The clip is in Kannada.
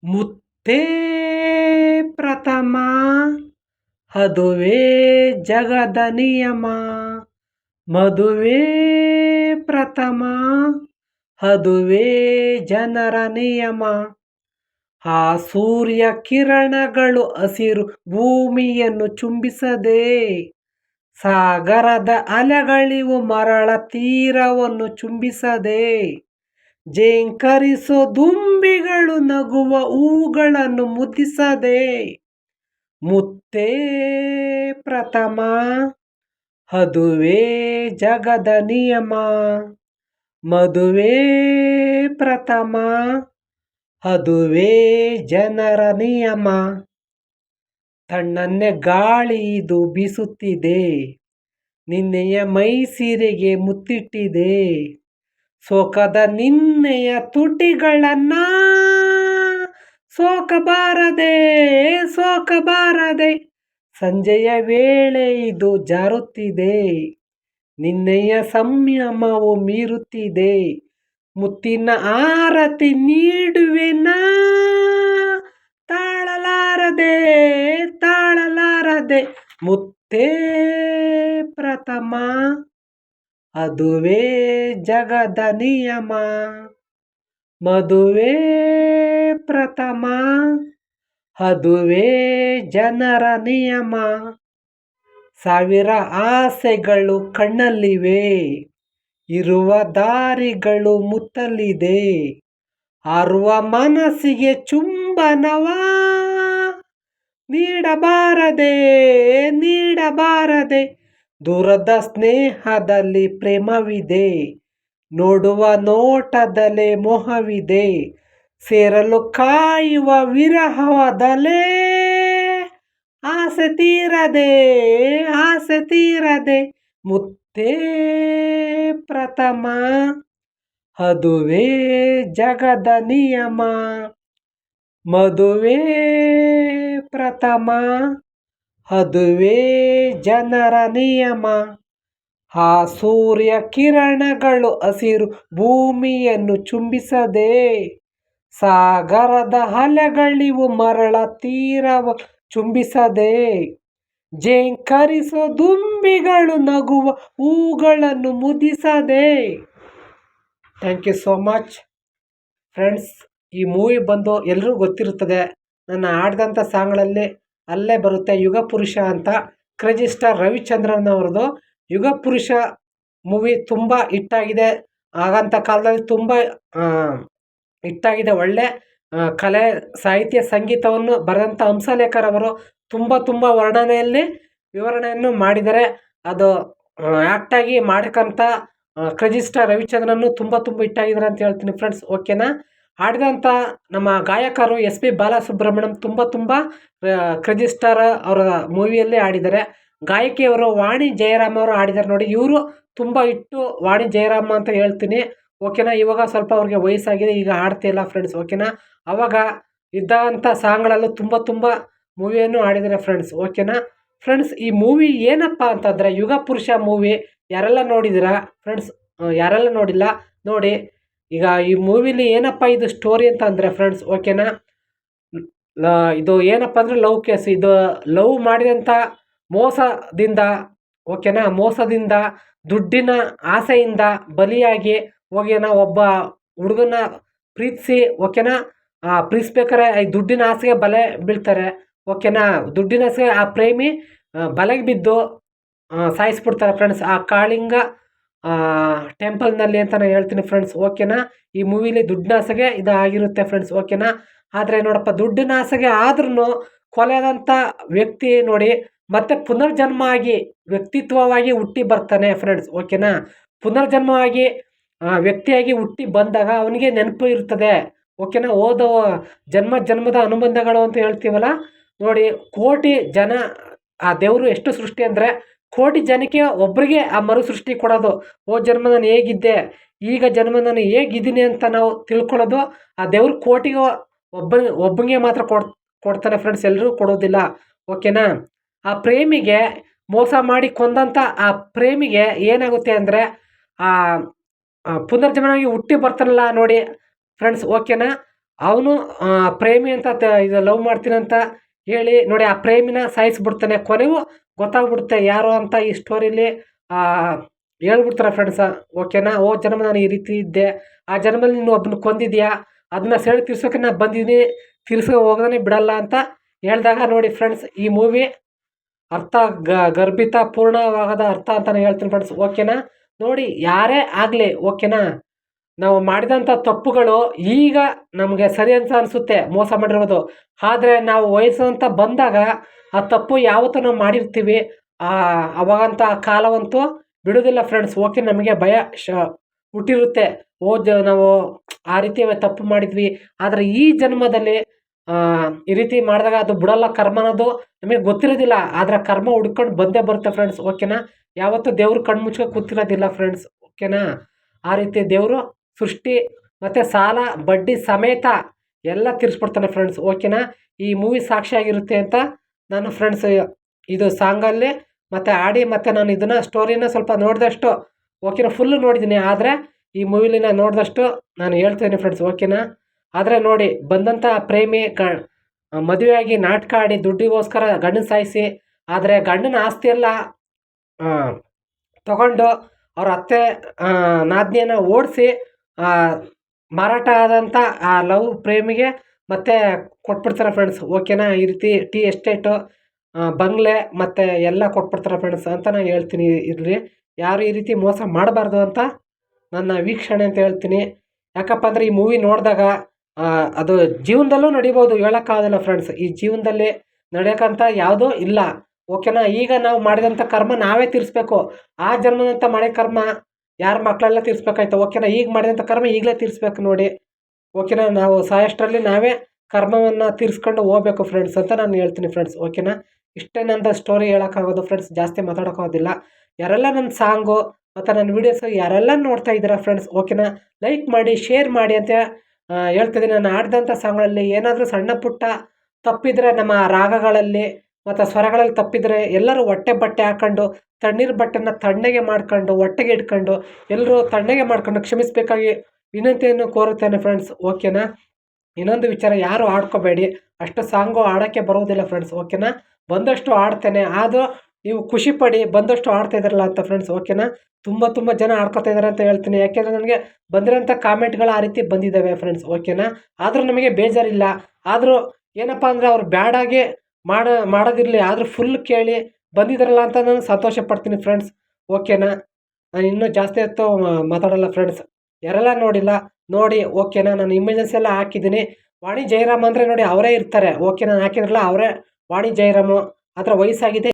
ಮುತ್ತೇ ಪ್ರಥಮ ಅದುವೇ ಜಗದ ನಿಯಮ. ಮದುವೆ ಪ್ರಥಮ ಅದುವೇ ಜನರ ನಿಯಮ. ಆ ಸೂರ್ಯ ಕಿರಣಗಳು ಹಸಿರು ಭೂಮಿಯನ್ನು ಚುಂಬಿಸದೆ, ಸಾಗರದ ಅಲೆಗಳಿವು ಮರಳ ತೀರವನ್ನು ಚುಂಬಿಸದೆ, ಝೇಂಕರಿಸೋ ದುಂಬಿಗಳು ನಗುವ ಹೂಗಳನ್ನು ಮುದ್ದಿಸದೆ, ಮುತ್ತೇ ಪ್ರಥಮ ಅದುವೇ ಜಗದ ನಿಯಮ. ಮದುವೆ ಪ್ರಥಮ ಅದುವೇ ಜನರ ನಿಯಮ. ತಣ್ಣನೆ ಗಾಳಿ ಇದು ಬೀಸುತ್ತಿದೆ, ನಿನ್ನೆಯ ಮೈಸೀರೆಗೆ ಮುತ್ತಿಟ್ಟಿದೆ. ಸೋಕದ ನಿನ್ನೆಯ ತುಟಿಗಳನ್ನ ಸೋಕಬಾರದೆ ಸೋಕಬಾರದೆ. ಸಂಜೆಯ ವೇಳೆ ಇದು ಜಾರುತ್ತಿದೆ, ನಿನ್ನೆಯ ಸಂಯಮವು ಮೀರುತ್ತಿದೆ. ಮುತ್ತಿನ ಆರತಿ ನೀಡುವೆನಾ ತಾಳಲಾರದೆ ತಾಳಲಾರದೆ. ಮುತ್ತೇ ಪ್ರಥಮ ಅದುವೇ ಜಗದ ನಿಯಮ. ಮದುವೆ ಪ್ರಥಮ ಅದುವೇ ಜನರ ನಿಯಮ. ಸಾವಿರ ಆಸೆಗಳು ಕಣ್ಣಲ್ಲಿವೆ, ಇರುವ ದಾರಿಗಳು ಮುತ್ತಲಿದೆ. ಹಾರುವ ಮನಸ್ಸಿಗೆ ಚುಂಬನವ ನೀಡಬಾರದೆ ನೀಡಬಾರದೆ. ದೂರದ ಸ್ನೇಹದಲ್ಲಿ ಪ್ರೇಮವಿದೆ, ನೋಡುವ ನೋಟದಲ್ಲೇ ಮೋಹವಿದೆ. ಸೇರಲು ಕಾಯುವ ವಿರಹವದಲೇ ಆಸೆ ತೀರದೆ ಆಸೆ ತೀರದೆ. ಮುತ್ತೇ ಪ್ರಥಮ ಅದುವೇ ಜಗದ ನಿಯಮ. ಮದುವೆ ಪ್ರಥಮ ಅದುವೇ ಜನರ ನಿಯಮ. ಆ ಸೂರ್ಯ ಕಿರಣಗಳು ಹಸಿರು ಭೂಮಿಯನ್ನು ಚುಂಬಿಸದೆ, ಸಾಗರದ ಅಲೆಗಳಿವು ಮರಳ ತೀರವ ಚುಂಬಿಸದೆ, ಝೇಂಕರಿಸೋ ದುಂಬಿಗಳು ನಗುವ ಹೂಗಳನ್ನು ಮುದ್ದಿಸದೆ. Thank you so much friends. ಈ ಮೂವಿ ಬಂದು ಎಲ್ಲರೂ ಗೊತ್ತಿರುತ್ತದೆ. ನಾನು ಆಡಿದಂಥ ಸಾಂಗ್ಗಳಲ್ಲಿ ಅಲ್ಲೇ ಬರುತ್ತೆ ಯುಗ ಪುರುಷ ಅಂತ. ಕ್ರೇಜಿ ಸ್ಟಾರ್ ರವಿಚಂದ್ರನ್ ಅವ್ರದ್ದು ಯುಗ ಪುರುಷ ಮೂವಿ ತುಂಬ ಹಿಟ್ಟಾಗಿದೆ. ಆಗಂಥ ಕಾಲದಲ್ಲಿ ತುಂಬ ಹಿಟ್ಟಾಗಿದೆ. ಒಳ್ಳೆ ಕಲೆ ಸಾಹಿತ್ಯ ಸಂಗೀತವನ್ನು ಬರೆದಂಥ ಹಂಸಲೇಖರವರು ತುಂಬ ವಿವರಣೆಯನ್ನು ಮಾಡಿದ್ದಾರೆ. ಅದು ಆ್ಯಕ್ಟಾಗಿ ಮಾಡ್ಕಂತ ಕ್ರೇಜಿ ಸ್ಟಾರ್ ರವಿಚಂದ್ರನ್ ತುಂಬ ಹಿಟ್ಟಾಗಿದ್ದಾರೆ ಅಂತ ಹೇಳ್ತೀನಿ ಫ್ರೆಂಡ್ಸ್. ಓಕೆನಾ. ಹಾಡಿದಂಥ ನಮ್ಮ ಗಾಯಕರು SP ಬಾಲಸುಬ್ರಹ್ಮಣ್ಯಂ ತುಂಬ ಕ್ರೇಜಿ ಸ್ಟಾರ್ ಅವರ ಮೂವಿಯಲ್ಲೇ ಆಡಿದ್ದಾರೆ. ಗಾಯಕಿಯವರು ವಾಣಿ ಜಯರಾಮ್ ಅವರು ಆಡಿದ್ದಾರೆ ನೋಡಿ. ಇವರು ತುಂಬ ಹಿಟ್ಟು ವಾಣಿ ಜಯರಾಮ್ ಅಂತ ಹೇಳ್ತೀನಿ. ಓಕೆನಾ. ಇವಾಗ ಸ್ವಲ್ಪ ಅವ್ರಿಗೆ ವಯಸ್ಸಾಗಿದೆ, ಈಗ ಆಡ್ತಿಲ್ಲ ಫ್ರೆಂಡ್ಸ್. ಓಕೆನಾ. ಅವಾಗ ಇದ್ದಂಥ ಸಾಂಗ್ಗಳಲ್ಲೂ ತುಂಬ ಮೂವಿಯನ್ನು ಆಡಿದ್ದಾರೆ ಫ್ರೆಂಡ್ಸ್. ಓಕೆನಾ ಫ್ರೆಂಡ್ಸ್. ಈ ಮೂವಿ ಏನಪ್ಪ ಅಂತಂದರೆ ಯುಗ ಪುರುಷ ಮೂವಿ ಯಾರೆಲ್ಲ ನೋಡಿದ್ದೀರಾ ಫ್ರೆಂಡ್ಸ್? ಯಾರೆಲ್ಲ ನೋಡಿಲ್ಲ ನೋಡಿ. ಈಗ ಈ ಮೂವಿಲಿ ಏನಪ್ಪ ಇದು ಸ್ಟೋರಿ ಅಂತ ಅಂದರೆ ಫ್ರೆಂಡ್ಸ್, ಓಕೆನಾ, ಇದು ಏನಪ್ಪ ಅಂದರೆ ಲವ್ ಕೇಸ್. ಇದು ಲವ್ ಮಾಡಿದಂಥ ಮೋಸದಿಂದ, ಓಕೆನಾ, ಮೋಸದಿಂದ ದುಡ್ಡಿನ ಆಸೆಯಿಂದ ಬಲಿಯಾಗಿ ಹೋಗಿನ ಒಬ್ಬ ಹುಡುಗನ ಪ್ರೀತಿಸಿ, ಓಕೆನಾ, ಪ್ರೀತಿಸ್ಬೇಕಾರೆ ಈ ದುಡ್ಡಿನ ಆಸೆಗೆ ಬಲೆ ಬೀಳ್ತಾರೆ. ಓಕೆನಾ. ದುಡ್ಡಿನ ಆಸೆಗೆ ಆ ಪ್ರೇಮಿ ಬಲೆಗೆ ಬಿದ್ದು ಸಾಯಿಸ್ಬಿಡ್ತಾರೆ ಫ್ರೆಂಡ್ಸ್, ಆ ಕಾಳಿಂಗ ಟೆಂಪಲ್ನಲ್ಲಿ ಅಂತ ನಾನು ಹೇಳ್ತೀನಿ ಫ್ರೆಂಡ್ಸ್. ಓಕೆನಾ. ಈ ಮೂವಿಲಿ ದುಡ್ಡಿನ ಆಸೆಗೆ ಇದು ಆಗಿರುತ್ತೆ ಫ್ರೆಂಡ್ಸ್. ಓಕೆನಾ. ಆದರೆ ನೋಡಪ್ಪ, ದುಡ್ಡಿನ ಆಸೆಗೆ ಆದ್ರೂ ಕೊಲೆಯಾದಂಥ ವ್ಯಕ್ತಿ ನೋಡಿ ಮತ್ತೆ ಪುನರ್ಜನ್ಮ ಆಗಿ ವ್ಯಕ್ತಿತ್ವವಾಗಿ ಹುಟ್ಟಿ ಬರ್ತಾನೆ ಫ್ರೆಂಡ್ಸ್. ಓಕೆನಾ. ಪುನರ್ಜನ್ಮವಾಗಿ ವ್ಯಕ್ತಿಯಾಗಿ ಹುಟ್ಟಿ ಬಂದಾಗ ಅವನಿಗೆ ನೆನಪು ಇರ್ತದೆ. ಓಕೆನಾ. ಜನ್ಮದ ಅನುಬಂಧಗಳು ಅಂತ ಹೇಳ್ತೀವಲ್ಲ ನೋಡಿ. ಕೋಟಿ ಜನ ಆ ದೇವರು ಎಷ್ಟು ಸೃಷ್ಟಿ ಅಂದರೆ ಕೋಟಿ ಜನಕ್ಕೆ ಒಬ್ಬರಿಗೆ ಆ ಮರು ಸೃಷ್ಟಿ ಕೊಡೋದು. ಜನ್ಮ ನಾನು ಹೇಗಿದ್ದೆ, ಈಗ ಜನ್ಮ ನಾನು ಹೇಗಿದ್ದೀನಿ ಅಂತ ನಾವು ತಿಳ್ಕೊಳ್ಳೋದು ಆ ದೇವ್ರ ಕೋಟಿಗೆ ಒಬ್ಬನಿಗೆ ಮಾತ್ರ ಕೊಡ್ತಾನೆ ಫ್ರೆಂಡ್ಸ್, ಎಲ್ಲರೂ ಕೊಡೋದಿಲ್ಲ. ಓಕೆನಾ. ಆ ಪ್ರೇಮಿಗೆ ಮೋಸ ಮಾಡಿ ಕೊಂದಂಥ ಆ ಪ್ರೇಮಿಗೆ ಏನಾಗುತ್ತೆ ಅಂದರೆ ಆ ಪುನರ್ಜನ್ಮವಾಗಿ ಹುಟ್ಟಿ ಬರ್ತಾನಲ್ಲ ನೋಡಿ ಫ್ರೆಂಡ್ಸ್. ಓಕೆನಾ. ಅವನು ಪ್ರೇಮಿ ಅಂತ ಇದು ಲವ್ ಮಾಡ್ತೀನಂತ ಹೇಳಿ ನೋಡಿ ಆ ಪ್ರೇಮಿನ ಸಾಯಿಸ್ಬಿಡ್ತಾನೆ. ಕೊನೆಗೂ ಗೊತ್ತಾಗ್ಬಿಡುತ್ತೆ ಯಾರು ಅಂತ ಈ ಸ್ಟೋರಿಲಿ ಹೇಳ್ಬಿಡ್ತಾರೆ ಫ್ರೆಂಡ್ಸ. ಓಕೆನಾ? ಹೋದ ಜನ್ಮ ನಾನು ಈ ರೀತಿ ಇದ್ದೆ, ಆ ಜನ್ಮದಲ್ಲಿ ನೀನು ಒಬ್ಬನ ಕೊಂದಿದ್ಯಾ, ಅದನ್ನ ಸೇಡು ತೀರ್ಸೋಕೆ ನಾನು ಬಂದಿದ್ದೀನಿ, ತೀರ್ಸೋ ಹೋಗೋದೇ ಬಿಡಲ್ಲ ಅಂತ ಹೇಳಿದಾಗ ನೋಡಿ ಫ್ರೆಂಡ್ಸ್, ಈ ಮೂವಿ ಅರ್ಥ ಗರ್ಭಿತ ಪೂರ್ಣವಾಗದ ಅರ್ಥ ಅಂತ ನಾನು ಹೇಳ್ತೀನಿ ಫ್ರೆಂಡ್ಸ್. ಓಕೆನಾ? ನೋಡಿ ಯಾರೇ ಆಗಲಿ, ಓಕೆನಾ, ನಾವು ಮಾಡಿದಂಥ ತಪ್ಪುಗಳು ಈಗ ನಮಗೆ ಸರಿ ಅಂತ ಅನಿಸುತ್ತೆ ಮೋಸ ಮಾಡಿರೋದು. ಆದರೆ ನಾವು ವಯಸ್ಸು ಅಂತ ಬಂದಾಗ ಆ ತಪ್ಪು ಯಾವತ್ತೂ ನಾವು ಮಾಡಿರ್ತೀವಿ, ಅವಾಗಂತ ಆ ಕಾಲವಂತೂ ಬಿಡೋದಿಲ್ಲ ಫ್ರೆಂಡ್ಸ್. ಓಕೆ, ನಮಗೆ ಭಯ ಹುಟ್ಟಿರುತ್ತೆ. ನಾವು ಆ ರೀತಿ ತಪ್ಪು ಮಾಡಿದ್ವಿ, ಆದರೆ ಈ ಜನ್ಮದಲ್ಲಿ ಈ ರೀತಿ ಮಾಡಿದಾಗ ಅದು ಬಿಡಲ್ಲ ಕರ್ಮ ಅನ್ನೋದು ನಮಗೆ ಗೊತ್ತಿರೋದಿಲ್ಲ. ಆದರೆ ಕರ್ಮ ಹುಡ್ಕೊಂಡು ಬಂದೇ ಬರುತ್ತೆ ಫ್ರೆಂಡ್ಸ್. ಓಕೆನಾ? ಯಾವತ್ತೂ ದೇವ್ರು ಕಣ್ಣು ಮುಚ್ಕೊಂಡು ಕೂತಿರೋದಿಲ್ಲ ಫ್ರೆಂಡ್ಸ್. ಓಕೆನಾ? ಆ ರೀತಿ ದೇವರು ಸೃಷ್ಟಿ ಮತ್ತು ಸಾಲ ಬಡ್ಡಿ ಸಮೇತ ಎಲ್ಲ ತೀರಿಸ್ಬಿಡ್ತಾನೆ ಫ್ರೆಂಡ್ಸ್. ಓಕೆನಾ? ಈ ಮೂವಿ ಸಾಕ್ಷಿಯಾಗಿರುತ್ತೆ ಅಂತ ನಾನು ಫ್ರೆಂಡ್ಸ್ ಇದು ಸಾಂಗಲ್ಲಿ ಮತ್ತು ಆಡಿ ಮತ್ತು ನಾನು ಇದನ್ನು ಸ್ಟೋರಿನ ಸ್ವಲ್ಪ ನೋಡಿದಷ್ಟು, ಓಕೆನಾ, ಫುಲ್ಲು ನೋಡಿದ್ದೀನಿ. ಆದರೆ ಈ ಮೂವಿಲಿ ನಾನು ನೋಡಿದಷ್ಟು ನಾನು ಹೇಳ್ತೀನಿ ಫ್ರೆಂಡ್ಸ್. ಓಕೆನಾ? ಆದರೆ ನೋಡಿ, ಬಂದಂಥ ಪ್ರೇಮಿ ಮದುವೆಯಾಗಿ ನಾಟಕ ಆಡಿ ದುಡ್ಡಿಗೋಸ್ಕರ ಗಂಡನ ಸಾಯಿಸಿ, ಆದರೆ ಗಂಡನ ಆಸ್ತಿ ಎಲ್ಲ ತಗೊಂಡು ಅವ್ರ ಅತ್ತೆ ನಾದಿನಿಯನ್ನು ಓಡಿಸಿ ಮಾರಾಟ ಆದಂಥ ಆ ಲವ್ ಪ್ರೇಮಿಗೆ ಮತ್ತೆ ಕೊಟ್ಬಿಡ್ತಾರೆ ಫ್ರೆಂಡ್ಸ್. ಓಕೆನಾ? ಈ ರೀತಿ ಟೀ ಎಸ್ಟೇಟು, ಬಂಗ್ಲೆ ಮತ್ತು ಎಲ್ಲ ಕೊಟ್ಬಿಡ್ತಾರೆ ಫ್ರೆಂಡ್ಸ್ ಅಂತ ನಾನು ಹೇಳ್ತೀನಿ. ಇರಲಿ, ಯಾರು ಈ ರೀತಿ ಮೋಸ ಮಾಡಬಾರ್ದು ಅಂತ ನನ್ನ ವೀಕ್ಷಣೆ ಅಂತ ಹೇಳ್ತೀನಿ. ಯಾಕಪ್ಪ ಅಂದರೆ ಈ ಮೂವಿ ನೋಡಿದಾಗ ಅದು ಜೀವನದಲ್ಲೂ ನಡಿಬೋದು, ಹೇಳೋಕ್ಕಾಗೋದಿಲ್ಲ ಫ್ರೆಂಡ್ಸ್. ಈ ಜೀವನದಲ್ಲಿ ನಡೆಯೋಕ್ಕಂತ ಯಾವುದೂ ಇಲ್ಲ. ಓಕೆನಾ? ಈಗ ನಾವು ಮಾಡಿದಂಥ ಕರ್ಮ ನಾವೇ ತೀರಿಸ್ಬೇಕು. ಆ ಜನ್ಮದಂಥ ಮಾಡಿದ ಕರ್ಮ ಯಾರ ಮಕ್ಕಳೆಲ್ಲ ತೀರಿಸ್ಬೇಕಾಯ್ತು. ಓಕೆನಾ? ಈಗ ಮಾಡಿದಂಥ ಕರ್ಮ ಈಗಲೇ ತೀರಿಸ್ಬೇಕು ನೋಡಿ. ಓಕೆನಾ? ನಾವು ಸಾಯೋಷ್ಟರಲ್ಲಿ ನಾವೇ ಕರ್ಮವನ್ನು ತೀರಿಸ್ಕೊಂಡು ಹೋಗ್ಬೇಕು ಫ್ರೆಂಡ್ಸ್ ಅಂತ ನಾನು ಹೇಳ್ತೀನಿ ಫ್ರೆಂಡ್ಸ್. ಓಕೆನಾ? ಇಷ್ಟೇ ನಂದು ಸ್ಟೋರಿ ಹೇಳೋಕ್ಕಾಗೋದು ಫ್ರೆಂಡ್ಸ್, ಜಾಸ್ತಿ ಮಾತಾಡೋಕ್ಕಾಗೋದಿಲ್ಲ. ಯಾರೆಲ್ಲ ನನ್ನ ಸಾಂಗು ಮತ್ತು ನನ್ನ ವೀಡಿಯೋಸು ಯಾರೆಲ್ಲ ನೋಡ್ತಾ ಇದ್ದೀರಾ ಫ್ರೆಂಡ್ಸ್, ಓಕೆನಾ, ಲೈಕ್ ಮಾಡಿ, ಶೇರ್ ಮಾಡಿ ಅಂತ ಹೇಳ್ತಿದ್ದೀನಿ. ನಾನು ಆಡಿದಂಥ ಸಾಂಗ್ಗಳಲ್ಲಿ ಏನಾದರೂ ಸಣ್ಣ ಪುಟ್ಟ ತಪ್ಪಿದರೆ ನಮ್ಮ ರಾಗಗಳಲ್ಲಿ ಮತ್ತು ಸ್ವರಗಳಲ್ಲಿ ತಪ್ಪಿದರೆ ಎಲ್ಲರೂ ಹೊಟ್ಟೆ ಬಟ್ಟೆ ಹಾಕ್ಕೊಂಡು ತಣ್ಣೀರು ಬಟ್ಟೆನ ತಣ್ಣಗೆ ಮಾಡ್ಕೊಂಡು ಹೊಟ್ಟೆಗೆ ಇಟ್ಕೊಂಡು ಎಲ್ಲರೂ ತಣ್ಣಗೆ ಮಾಡ್ಕೊಂಡು ಕ್ಷಮಿಸಬೇಕಾಗಿ ವಿನಂತಿಯನ್ನು ಕೋರುತ್ತೇನೆ ಫ್ರೆಂಡ್ಸ್. ಓಕೆನಾ? ಇನ್ನೊಂದು ವಿಚಾರ, ಯಾರು ಆಡ್ಕೋಬೇಡಿ, ಅಷ್ಟು ಸಾಂಗು ಆಡೋಕ್ಕೆ ಬರೋದಿಲ್ಲ ಫ್ರೆಂಡ್ಸ್. ಓಕೆನಾ? ಬಂದಷ್ಟು ಆಡ್ತೇನೆ, ಆದರೂ ನೀವು ಖುಷಿ ಪಡಿ ಬಂದಷ್ಟು ಆಡ್ತಾ ಇದ್ದಾರಲ್ಲ ಅಂತ ಫ್ರೆಂಡ್ಸ್. ಓಕೆನಾ? ತುಂಬ ಜನ ಆಡ್ಕೊತಾ ಇದ್ದಾರೆ ಅಂತ ಹೇಳ್ತೀನಿ. ಯಾಕೆಂದರೆ ನನಗೆ ಬಂದಿರೋಂಥ ಕಾಮೆಂಟ್ಗಳು ಆ ರೀತಿ ಬಂದಿದ್ದಾವೆ ಫ್ರೆಂಡ್ಸ್. ಓಕೆನಾ? ಆದರೂ ನಮಗೆ ಬೇಜಾರಿಲ್ಲ. ಆದರೂ ಏನಪ್ಪ ಅಂದರೆ ಅವ್ರು ಬ್ಯಾಡಾಗಿ ಮಾಡೋದಿರಲಿ, ಆದರೂ ಫುಲ್ ಕೇಳಿ ಬಂದಿದ್ದಾರಲ್ಲ ಅಂತ ನಾನು ಸಂತೋಷ ಪಡ್ತೀನಿ ಫ್ರೆಂಡ್ಸ್. ಓಕೆನಾ? ನಾನು ಇನ್ನೂ ಜಾಸ್ತಿ ಹೊತ್ತು ಮಾತಾಡೋಲ್ಲ ಫ್ರೆಂಡ್ಸ್. ಯಾರೆಲ್ಲ ನೋಡಿಲ್ಲ ನೋಡಿ. ಓಕೆನಾ? ನಾನು ಇಮೇಜಸ್ ಎಲ್ಲ ಹಾಕಿದ್ದೀನಿ. ವಾಣಿ ಜಯರಾಮ್ ಅಂದರೆ ನೋಡಿ ಅವರೇ ಇರ್ತಾರೆ. ಓಕೆ, ನಾನು ಹಾಕಿದ್ರಲ್ಲ ಅವರೇ ವಾಣಿ ಜಯರಾಮು. ಆ ಥರ ವಯಸ್ಸಾಗಿದೆ.